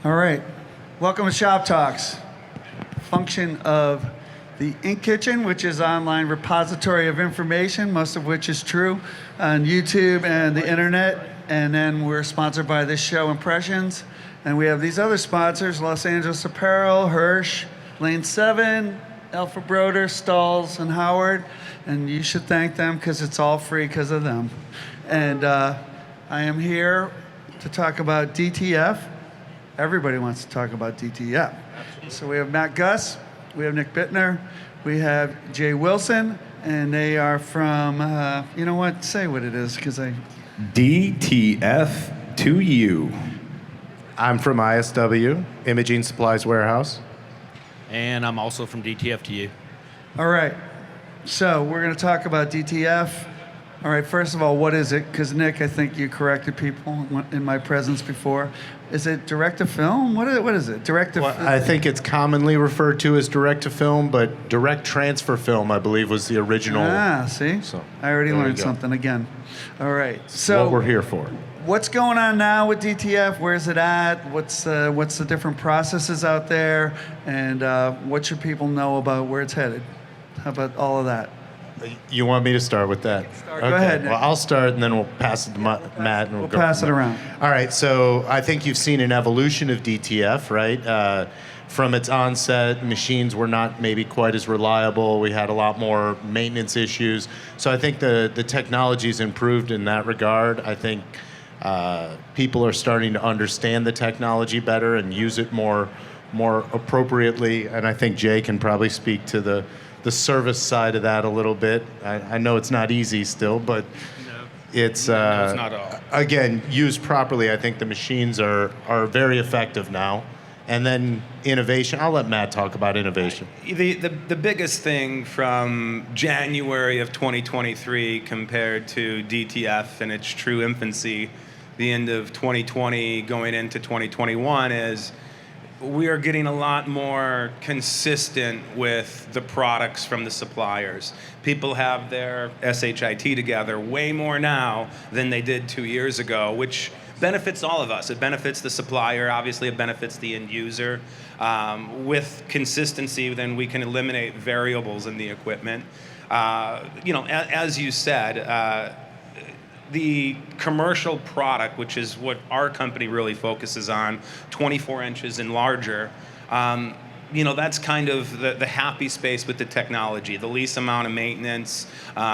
All right. Welcome to Shop Talks, function of the Ink Kitchen, which is an online repository of information, most of which is true, on YouTube and the internet. And then we're sponsored by this show, Impressions. And we have these other sponsors, Los Angeles Apparel, Hirsch, Lane 7, AlphaBroder, Stalls, and Howard. And you should thank them because it's all free because of them. And I am here to talk about DTF. Everybody wants to talk about DTF. Absolutely. So we have Matt Gus, we have Nick Bittner, we have Jay Wilson, and they are from, you know what, say what it is, because I... DTF to you. I'm from ISW, Imaging Supplies Warehouse. And I'm also from DTF to you. All right, so we're going to talk about DTF. All right, first of all, what is it? Because Nick, I think you corrected people in my presence before. Is it direct-to-film? What is it? Well, I think it's commonly referred to as direct-to-film, but direct transfer film, I believe, was the original. Ah, see? So, I already learned something again. All right, so what we're here for. What's going on now with DTF? Where's it at? What's the different processes out there? And what should people know about where it's headed? How about all of that? You want me to start with that? Go ahead, Nick. Well, I'll start, and then we'll pass it to Matt, and we'll pass it around. All right. So I think you've seen an evolution of DTF, right? From its onset, machines were not maybe quite as reliable. We had a lot more maintenance issues. So I think the technology's improved in that regard. I think people are starting to understand the technology better and use it more appropriately. And I think Jay can probably speak to the service side of that a little bit. I know it's not easy still, but it's not all. Again, used properly, I think the machines are very effective now. And then innovation, I'll let Matt talk about innovation. The biggest thing from January of 2023 compared to DTF in its true infancy, the end of 2020 going into 2021, is we are getting a lot more consistent with the products from the suppliers. People have their SHIT together way more now than they did 2 years ago, which benefits all of us. It benefits the supplier, obviously it benefits the end user. With consistency, then we can eliminate variables in the equipment. As you said, the commercial product, which is what our company really focuses on, 24 inches and larger, that's kind of the happy space with the technology, the least amount of maintenance,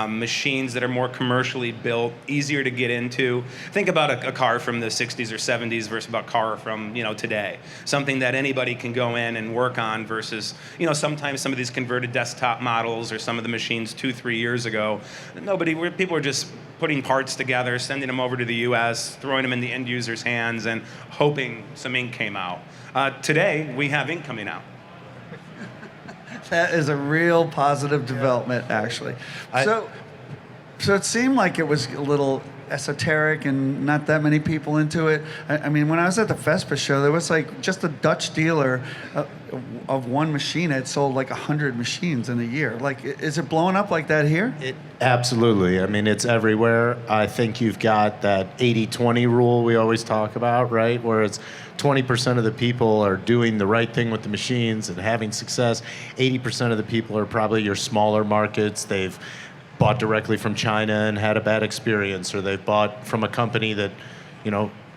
machines that are more commercially built, easier to get into. Think about a car from the 60s or 70s versus a car from today. Something that anybody can go in and work on versus sometimes some of these converted desktop models or some of the machines 2-3 years ago. People were just putting parts together, sending them over to the U.S., throwing them in the end user's hands, and hoping some ink came out. Today, we have ink coming out. That is a real positive development, actually. So it seemed like it was a little esoteric and not that many people into it. I mean, when I was at the FESPA show, there was like just a Dutch dealer of one machine had sold like 100 machines in a year. Like, is it blowing up like that here? Absolutely. I mean, it's everywhere. I think you've got that 80-20 rule we always talk about, right? Where it's 20% of the people are doing the right thing with the machines and having success. 80% of the people are probably your smaller markets. They've bought directly from China and had a bad experience, or they've bought from a company that,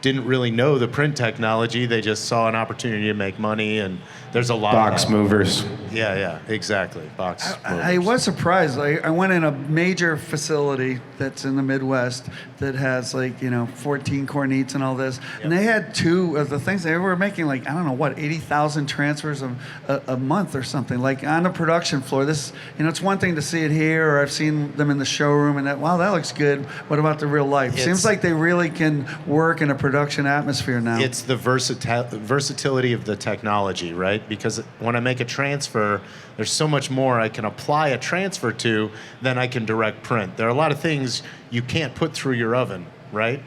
didn't really know the print technology. They just saw an opportunity to make money, and there's a lot Box of movers. Yeah, exactly. Box movers. I was surprised. I went in a major facility that's in the Midwest that has 14 cornets and all this, and they had two of the things. They were making 80,000 transfers a month or something, like on the production floor. This, it's one thing to see it here, or I've seen them in the showroom, and that looks good. What about the real life? Seems like they really can work in a production atmosphere now. It's the versatility of the technology, right? Because when I make a transfer, there's so much more I can apply a transfer to than I can direct print. There are a lot of things you can't put through your oven, right?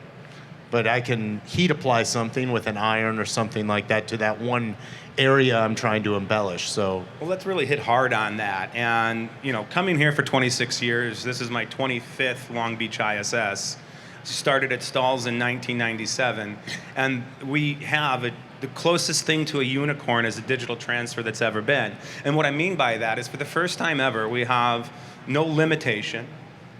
But I can heat apply something with an iron or something like that to that one area I'm trying to embellish. So, well, let's really hit hard on that. And coming here for 26 years, this is my 25th Long Beach ISS. Started at Stalls in 1997, and we have the closest thing to a unicorn as a digital transfer that's ever been. And what I mean by that is, for the first time ever, we have no limitation,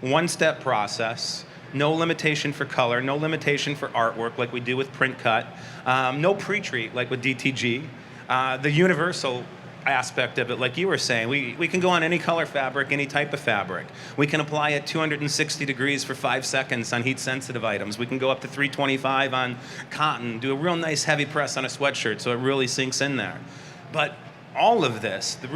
one-step process, no limitation for color, no limitation for artwork like we do with print cut, no pre-treat like with DTG, the universal aspect of it, like you were saying, we can go on any color fabric, any type of fabric. We can apply at 260 degrees for 5 seconds on heat-sensitive items. We can go up to 325 on cotton, do a real nice heavy press on a sweatshirt so it really sinks in there. But all of this, the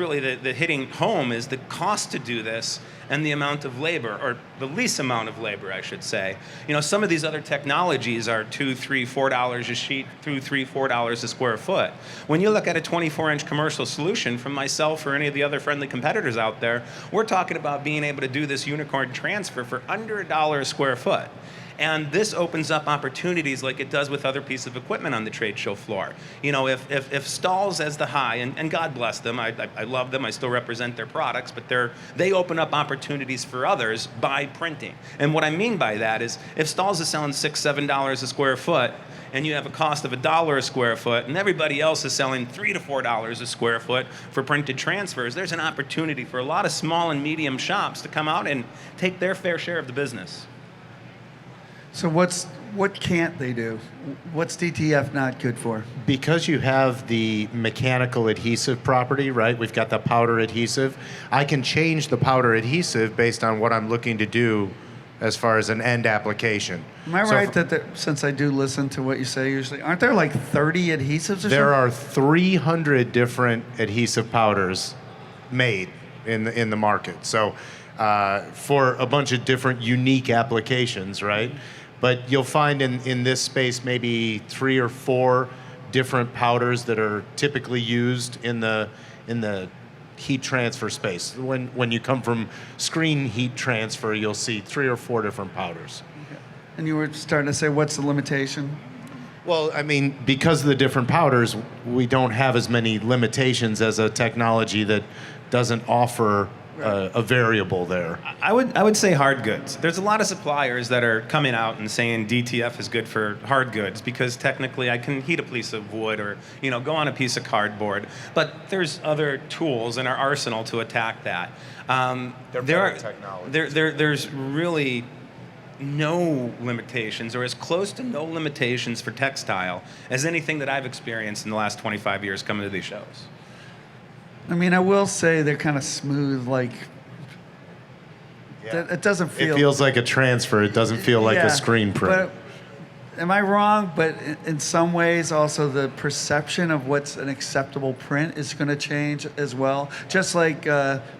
hitting home is the cost to do this and the amount of labor, or the least amount of labor, I should say. You know, some of these other technologies are $2, $3, $4 a sheet, $2, $3, $4 a square foot. When you look at a 24-inch commercial solution from myself or any of the other friendly competitors out there, we're talking about being able to do this unicorn transfer for under $1 a square foot. And this opens up opportunities like it does with other pieces of equipment on the trade show floor. You know, if Stalls as the high, and God bless them, I love them, I still represent their products, but they open up opportunities for others by printing. And what I mean by that is, if Stalls is selling $6, $7 a square foot, and you have a cost of $1 a square foot, and everybody else is selling $3 to $4 a square foot for printed transfers, there's an opportunity for a lot of small and medium shops to come out and take their fair share of the business. So what can't they do? What's DTF not good for? Because you have the mechanical adhesive property, right? We've got the powder adhesive. I can change the powder adhesive based on what I'm looking to do as far as an end application. Am I right that since I do listen to what you say usually, aren't there like 30 adhesives or something? There are 300 different adhesive powders made in the market. So for a bunch of different unique applications, right? But you'll find in this space maybe 3 or 4 different powders that are typically used in the heat transfer space. When you come from screen heat transfer, you'll see 3 or 4 different powders. Okay. And you were starting to say, what's the limitation? Well, I mean, because of the different powders, we don't have as many limitations as a technology that doesn't offer a variable there. I would say hard goods. There's a lot of suppliers that are coming out and saying DTF is good for hard goods because technically I can heat a piece of wood or go on a piece of cardboard. But there's other tools in our arsenal to attack that. There's really no limitations, or as close to no limitations for textile as anything that I've experienced in the last 25 years coming to these shows. I mean, I will say they're kind of smooth, like, it doesn't feel... It feels like a transfer. It doesn't feel like a screen print. But, am I wrong? But in some ways, also the perception of what's an acceptable print is going to change as well. Just like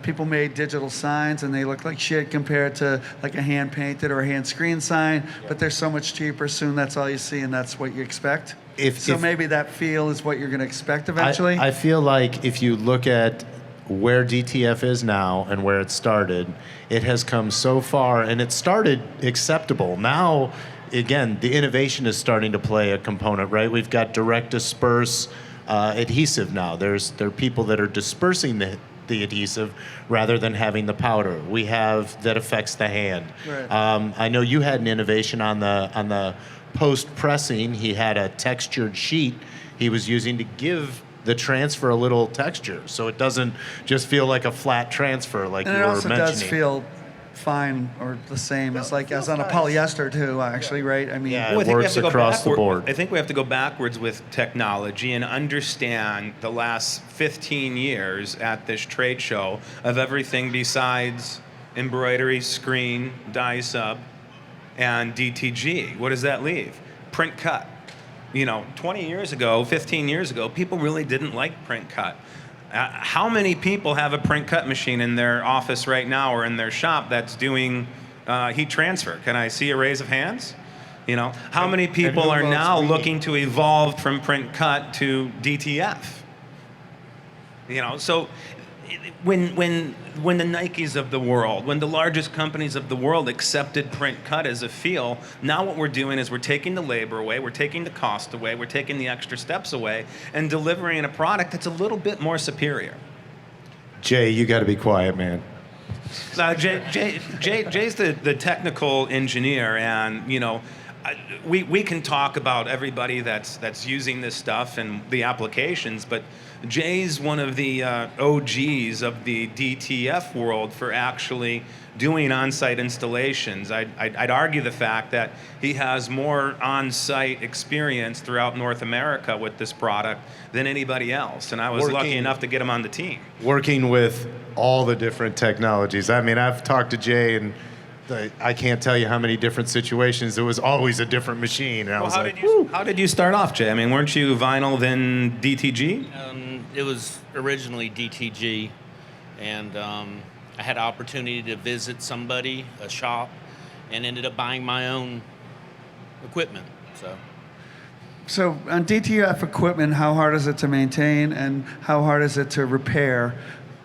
people made digital signs and they look like shit compared to like a hand-painted or a hand-screened sign, but they're so much cheaper. Soon that's all you see and that's what you expect. So maybe that feel is what you're going to expect eventually? I feel like if you look at where DTF is now and where it started, it has come so far, and it started acceptable. Now, again, the innovation is starting to play a component, right? We've got direct disperse adhesive now. There are people that are dispersing the adhesive rather than having the powder. We have that affects the hand. Right. I know you had an innovation on the post-pressing. He had a textured sheet he was using to give the transfer a little texture, so it doesn't just feel like a flat transfer like you were mentioning. And it also does feel fine or the same as on a polyester too, actually, right? I mean, it works across the board. I think we have to go backwards with technology and understand the last 15 years at this trade show of everything besides embroidery, screen, dye sub, and DTG. What does that leave? Print cut. 20 years ago, 15 years ago, people really didn't like print cut. How many people have a print cut machine in their office right now or in their shop that's doing heat transfer? Can I see a raise of hands? How many people are now looking to evolve from print cut to DTF? So when the Nikes of the world, when the largest companies of the world accepted print cut as a feel, now what we're doing is we're taking the labor away, we're taking the cost away, we're taking the extra steps away, and delivering a product that's a little bit more superior. Jay, you got to be quiet, man. Jay's the technical engineer, and we can talk about everybody that's using this stuff and the applications, but Jay's one of the OGs of the DTF world for actually doing on-site installations. I'd argue the fact that he has more on-site experience throughout North America with this product than anybody else, and I was lucky enough to get him on the team. Working with all the different technologies. I mean, I've talked to Jay, and I can't tell you how many different situations. It was always a different machine. And I was like, how did you start off, Jay? I mean, weren't you vinyl then DTG? It was originally DTG, and I had an opportunity to visit somebody, a shop, and ended up buying my own equipment. So on DTF equipment, how hard is it to maintain, and how hard is it to repair?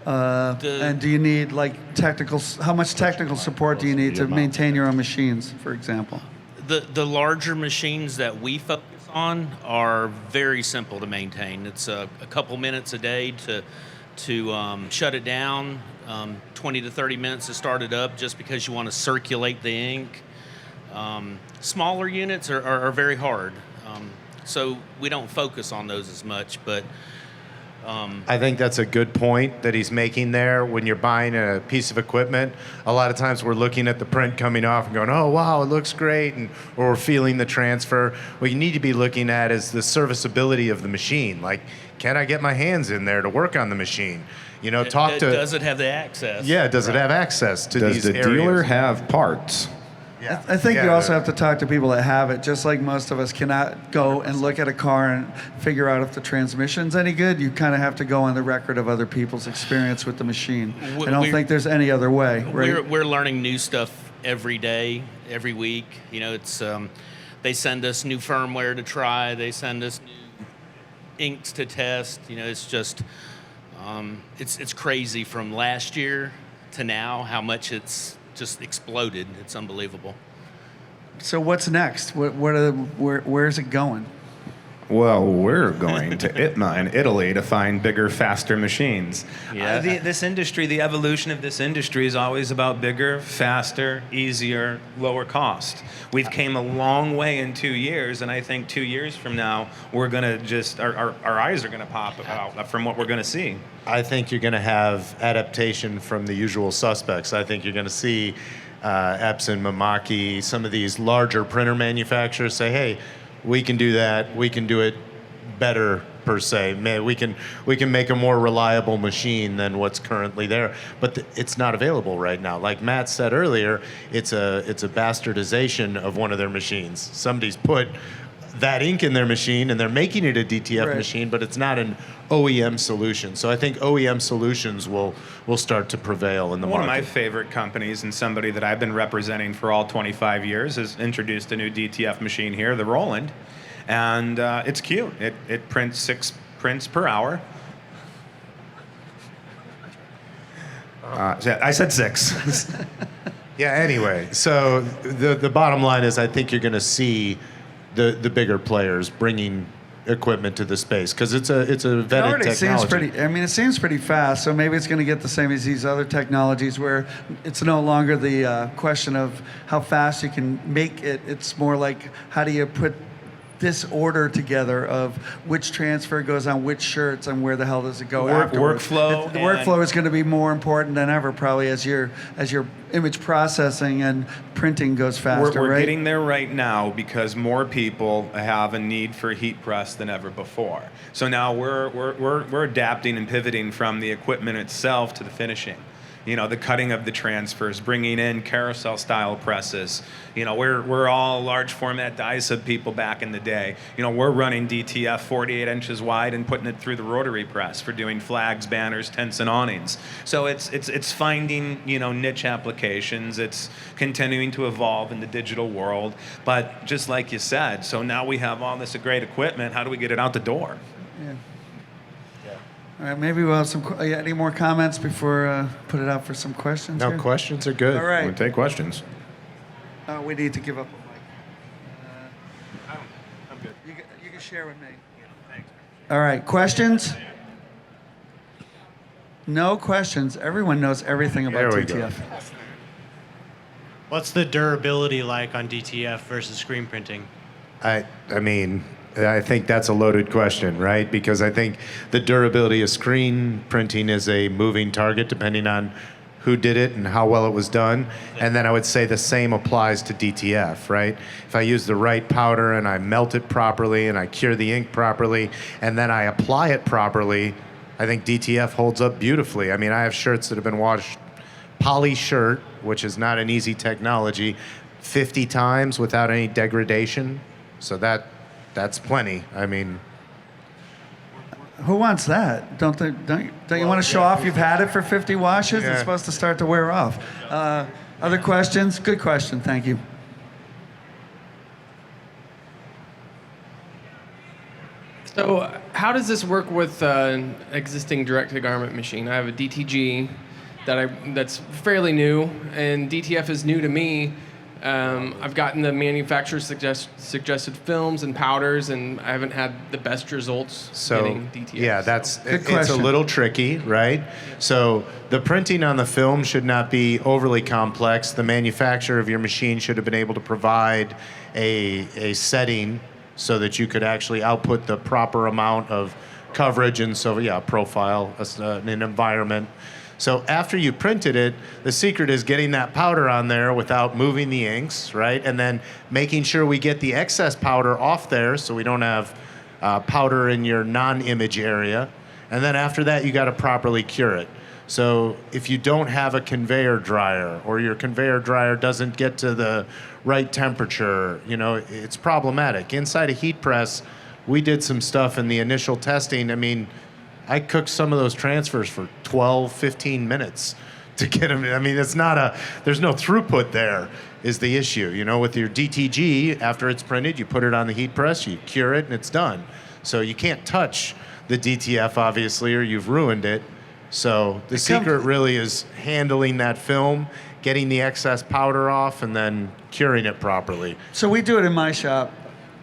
And do you need how much technical support do you need to maintain your own machines, for example? The larger machines that we focus on are very simple to maintain. It's a couple minutes a day to shut it down, 20 to 30 minutes to start it up, just because you want to circulate the ink. Smaller units are very hard, so we don't focus on those as much, but I think that's a good point that he's making there. When you're buying a piece of equipment, a lot of times we're looking at the print coming off and going, oh, wow, it looks great, or we're feeling the transfer. What you need to be looking at is the serviceability of the machine. Like, can I get my hands in there to work on the machine? Does it have the access? Yeah, does it have access to these areas? Does the dealer have parts? Yeah. I think you also have to talk to people that have it. Just like most of us cannot go and look at a car and figure out if the transmission's any good, you kind of have to go on the record of other people's experience with the machine. I don't think there's any other way, right? We're learning new stuff every day, every week. It's they send us new firmware to try. They send us new inks to test. It's just it's crazy from last year to now how much it's just exploded. It's unbelievable. So what's next? Where's it going? Well, we're going to ITMA in Italy to find bigger, faster machines. Yeah. This industry, the evolution of this industry is always about bigger, faster, easier, lower cost. We've came a long way in 2 years, and I think 2 years from now, we're going to just, our eyes are going to pop out from what we're going to see. I think you're going to have adaptation from the usual suspects. I think you're going to see Epson, Mamaki, some of these larger printer manufacturers say, hey, we can do that. We can do it better, per se. We can make a more reliable machine than what's currently there. But it's not available right now. Like Matt said earlier, it's a bastardization of one of their machines. Somebody's put that ink in their machine, and they're making it a DTF machine, but it's not an OEM solution. So I think OEM solutions will start to prevail in the market. One of my favorite companies, and somebody that I've been representing for all 25 years, has introduced a new DTF machine here, the Roland, and it's cute. It prints 6 prints per hour. I said 6. Yeah, anyway, so the bottom line is I think you're going to see the bigger players bringing equipment to the space because it's a vetted technology. It seems pretty fast, so maybe it's going to get the same as these other technologies where it's no longer the question of how fast you can make it. It's more like how do you put this order together of which transfer goes on which shirts and where the hell does it go afterwards. Workflow. The workflow is going to be more important than ever probably as your image processing and printing goes faster, we're right? getting there right now because more people have a need for heat press than ever before. So now we're adapting and pivoting from the equipment itself to the finishing. The cutting of the transfers, bringing in carousel style presses. We're all large format DISA people back in the day. We're running DTF 48 inches wide and putting it through the rotary press for doing flags, banners, tents, and awnings. So it's finding niche applications. It's continuing to evolve in the digital world. But just like you said, so now we have all this great equipment. How do we get it out the door? Yeah. All right, maybe we'll have some. Any more comments before put it out for some questions? No, here? questions are good. All right. We'll take questions. We need to give up a mic. I'm good. You can share with me. Thanks. All right, questions? No questions. Everyone knows everything about There we go. DTF. What's the durability like on DTF versus screen printing? I mean, I think that's a loaded question, right? Because I think the durability of screen printing is a moving target depending on who did it and how well it was done. And then I would say the same applies to DTF, right? If I use the right powder and I melt it properly and I cure the ink properly and then I apply it properly, I think DTF holds up beautifully. I mean, I have shirts that have been washed, poly shirt, which is not an easy technology, 50 times without any degradation. So that's plenty. I mean, Who wants that? Don't you want to show off you've had it for 50 washes? Yeah. It's supposed to start to wear off. Other questions? Good question. Thank you. So how does this work with existing direct-to-garment machine? I have a DTG that's fairly new, and DTF is new to me. I've gotten the manufacturer's suggested films and powders, and I haven't had the best results getting DTF. Yeah, it's a question. little tricky, right? So the printing on the film should not be overly complex. The manufacturer of your machine should have been able to provide a setting so that you could actually output the proper amount of coverage and profile, an environment. So after you printed it, the secret is getting that powder on there without moving the inks, right? And then making sure we get the excess powder off there so we don't have powder in your non-image area. And then after that, you got to properly cure it. So if you don't have a conveyor dryer or your conveyor dryer doesn't get to the right temperature, it's problematic. Inside a heat press, we did some stuff in the initial testing. I mean, I cooked some of those transfers for 12, 15 minutes to get them. I mean, there's no throughput there is the issue. With your DTG, after it's printed, you put it on the heat press, you cure it, and it's done. So you can't touch the DTF, obviously, or you've ruined it. So the secret really is handling that film, getting the excess powder off, and then curing it properly. So we do it in my shop,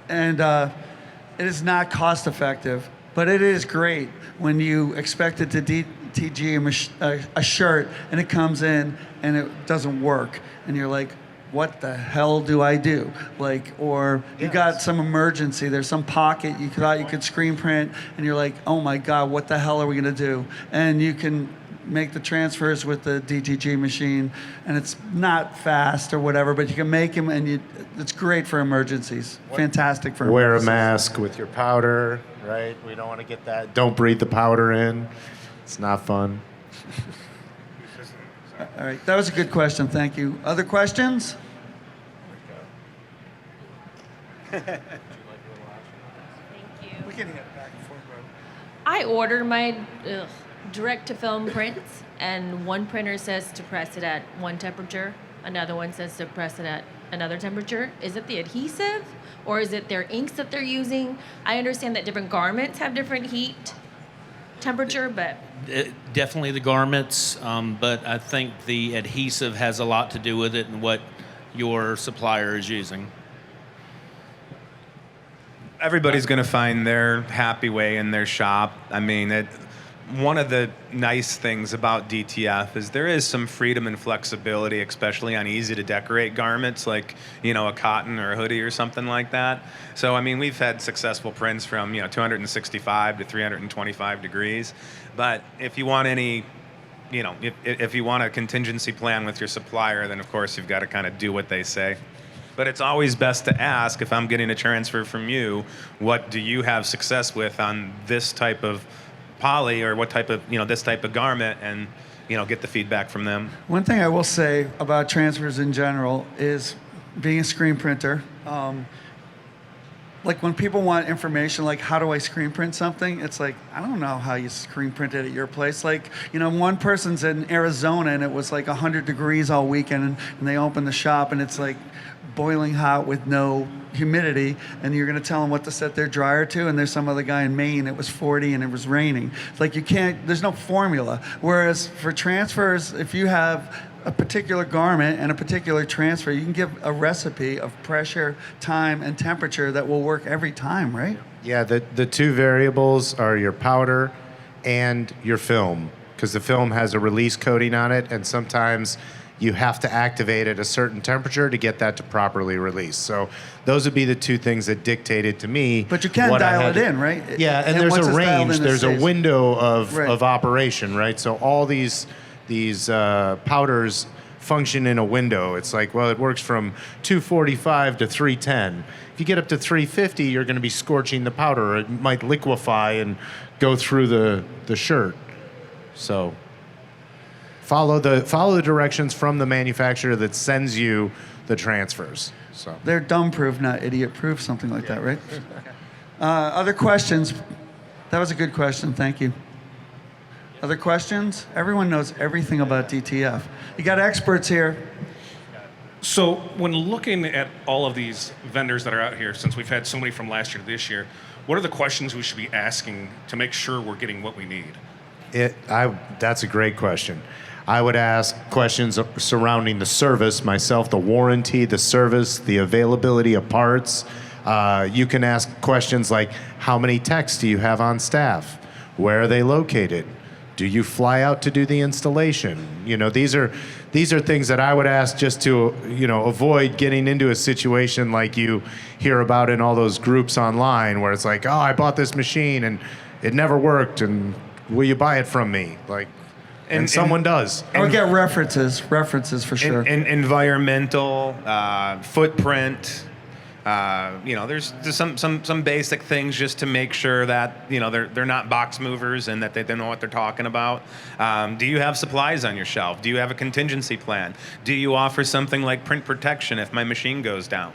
and it is not cost effective, but it is great when you expect it to DTG a shirt and it comes in and it doesn't work, and you're like, what the hell do I do? Or you got some emergency, there's some pocket you thought you could screen print, and you're like, oh my God, what the hell are we gonna do? And you can make the transfers with the DTG machine, and it's not fast or whatever, but you can make them, and it's great for emergencies. Fantastic for Wear a emergencies. mask with your powder, right? We don't want to get that. Don't breathe the powder in. It's not fun. All right, that was a good question. Thank you. Other questions? Thank you. We can hit back and forth. I ordered my direct-to-film prints, and one printer says to press it at one temperature, another one says to press it at another temperature. Is it the adhesive, or is it their inks that they're using? I understand that different garments have different heat temperature, but Definitely the garments, but I think the adhesive has a lot to do with it and what your supplier is using. Everybody's going to find their happy way in their shop. I mean, one of the nice things about DTF is there is some freedom and flexibility, especially on easy to decorate garments like, a cotton or a hoodie or something like that. So, I mean, we've had successful prints from, 265 to 325 degrees. But if you want any, if you want a contingency plan with your supplier, then of course you've got to kind of do what they say. But it's always best to ask, if I'm getting a transfer from you, what do you have success with on this type of poly, or what type of, this type of garment, and, get the feedback from them. One thing I will say about transfers in general is being a screen printer. Like when people want information, like how do I screen print something? It's like, I don't know how you screen print it at your place. Like, one person's in Arizona and it was like 100 degrees all weekend, and they open the shop and it's like boiling hot with no humidity, and you're going to tell them what to set their dryer to, and there's some other guy in Maine, it was 40 and it was raining. It's like there's no formula. Whereas for transfers, if you have a particular garment and a particular transfer, you can give a recipe of pressure, time, and temperature that will work every time, right? Yeah, the two variables are your powder and your film. because the film has a release coating on it, and sometimes you have to activate at a certain temperature to get that to properly release. So those would be the two things that dictated to me. But you can what I dial had it to- in, right? Yeah, and there's once a it's dialed range, in, it there's a stays. window of Right. operation, right? So all these powders function in a window. It's like, well, it works from 245 to 310. If you get up to 350, you're going to be scorching the powder. Or it might liquefy and go through the shirt. So follow the directions from the manufacturer that sends you the transfers. So They're dumb-proof, not idiot-proof, something like that, right? Other questions? That was a good question. Thank you. Other questions? Everyone knows everything about DTF. You got experts here. So when looking at all of these vendors that are out here, since we've had so many from last year to this year, what are the questions we should be asking to make sure we're getting what we need? That's a great question. I would ask questions surrounding the service myself, the warranty, the service, the availability of parts. You can ask questions like, how many techs do you have on staff? Where are they located? Do you fly out to do the installation? You know, these are things that I would ask just to, avoid getting into a situation like you hear about in all those groups online where it's like, oh, I bought this machine and it never worked, and will you buy it from me? Like, and someone does. Or get references for sure. Environmental footprint. There's some basic things just to make sure that they're not box movers and that they know what they're talking about. Do you have supplies on your shelf? Do you have a contingency plan? Do you offer something like print protection if my machine goes down?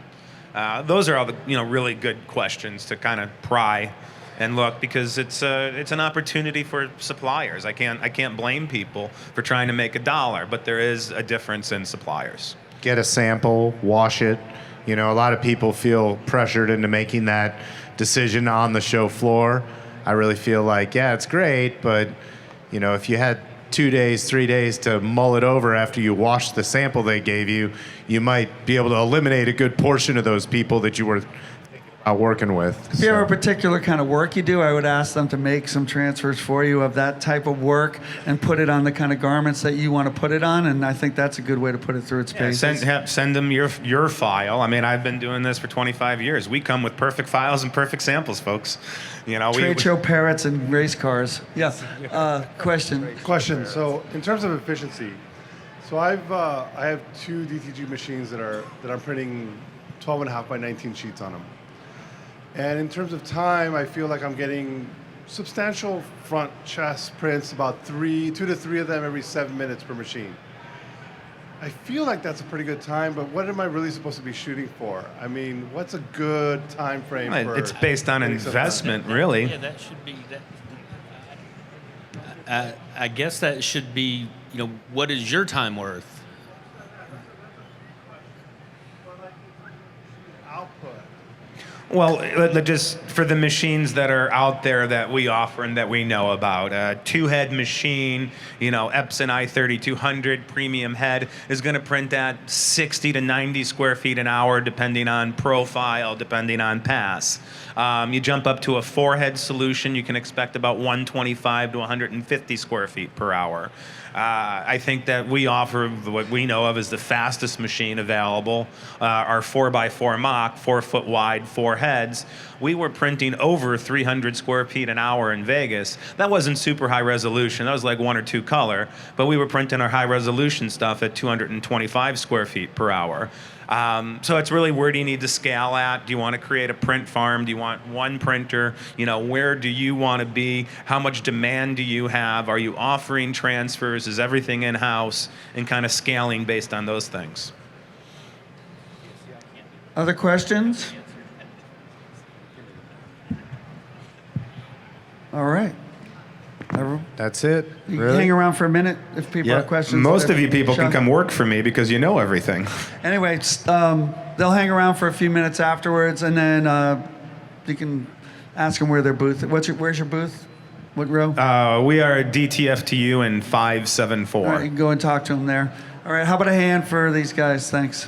Those are all the really good questions to kind of pry and look, because it's an opportunity for suppliers. I can't blame people for trying to make a dollar, but there is a difference in suppliers. Get a sample, wash it. A lot of people feel pressured into making that decision on the show floor. I really feel like, yeah, it's great, but if you had 2 days, 3 days to mull it over after you washed the sample they gave you, you might be able to eliminate a good portion of those people that you were working with. If you have a particular kind of work you do, I would ask them to make some transfers for you of that type of work and put it on the kind of garments that you want to put it on, and I think that's a good way to put it through its paces. Send them your file. I mean, I've been doing this for 25 years. We come with perfect files and perfect samples, folks. Trade show parrots and race cars. Yes. Question. So in terms of efficiency, so I have 2 DTG machines that I'm printing 12.5 by 19 sheets on them. And in terms of time, I feel like I'm getting substantial front chest prints, about 2 to 3 of them every 7 minutes per machine. I feel like that's a pretty good time, but what am I really supposed to be shooting for? I mean, what's a good time frame for? It's based on investment, really. Yeah, that should be that. I guess that should be, what is your time worth? Well, just for the machines that are out there that we offer and that we know about, a 2-head machine, Epson i3200 premium head is going to print at 60 to 90 square feet an hour, depending on profile, depending on pass. You jump up to a 4-head solution, you can expect about 125 to 150 square feet per hour. I think that we offer what we know of as the fastest machine available, our 4x4 mock, 4 foot wide, 4 heads. We were printing over 300 square feet an hour in Vegas. That wasn't super high resolution. That was like 1 or 2 color, but we were printing our high resolution stuff at 225 square feet per hour. So it's really, where do you need to scale at? Do you want to create a print farm? Do you want one printer? Where do you want to be? How much demand do you have? Are you offering transfers? Is everything in-house? And kind of scaling based on those things. Other questions? All right. That's it. You Really? hang around for a minute if people have questions. Most of you people can Sean? come work for me because you know everything. Anyway, they'll hang around for a few minutes afterwards, and then you can ask them where their booth. Where's your booth? What row? We are DTF to you in 574. All right, you can go and talk to them there. All right, how about a hand for these guys? Thanks.